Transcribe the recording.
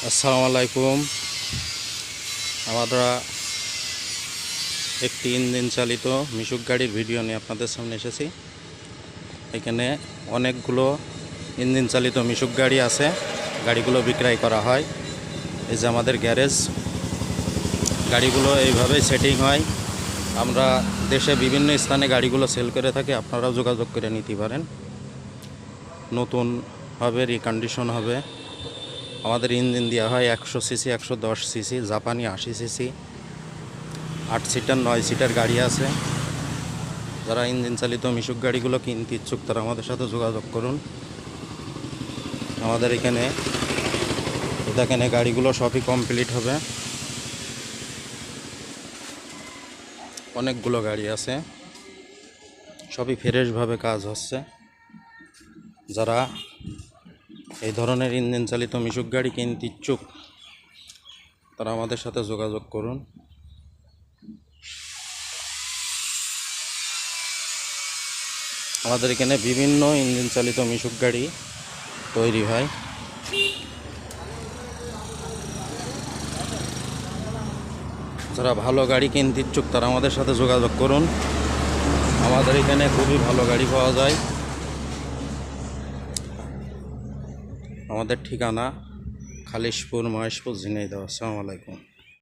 আসসালামু আলাইকুম। আমরা একটি ইঞ্জিন চালিত মিশুক গাড়ির ভিডিও নিয়ে আপনাদের সামনে এসেছি। এখানে অনেকগুলো ইঞ্জিন চালিত মিশুক গাড়ি আছে, গাড়িগুলো বিক্রয় করা হয়। এই যে আমাদের গ্যারেজ, গাড়িগুলো এইভাবেই সেটিং হয়। আমরা দেশে বিভিন্ন স্থানে গাড়িগুলো সেল করে থাকি, আপনারাও যোগাযোগ করে নিতে পারেন। নতুন হবে, রিকন্ডিশন হবে। আমাদের ইঞ্জিন দেওয়া হয় 100 সিসি, 110 সিসি, জাপানি 80 সিসি, 8 সিটার 9 সিটার গাড়ি আছে। যারা ইঞ্জিন চালিত মিশুক গাড়িগুলো কিনতে ইচ্ছুক তারা আমাদের সাথে যোগাযোগ করুন। আমাদের এখানে গাড়িগুলো সবই কমপ্লিট হবে। অনেকগুলো গাড়ি আছে, সবই ফ্রেশভাবে কাজ হচ্ছে। যারা এই ধরনের ইঞ্জিন চালিত মিশুক গাড়ি কিনতে ইচ্ছুক তারা আমাদের সাথে যোগাযোগ করুন। আমাদের এখানে বিভিন্ন ইঞ্জিন চালিত মিশুক গাড়ি তৈরি হয়। যারা ভালো গাড়ি কিনতে ইচ্ছুক তারা আমাদের সাথে যোগাযোগ করুন। আমাদের এখানে খুবই ভালো গাড়ি পাওয়া যায়। আমাদের ঠিকানা খালিশপুর, মহেশপুর, ঝিনাইদহ। আসসালামু আলাইকুম।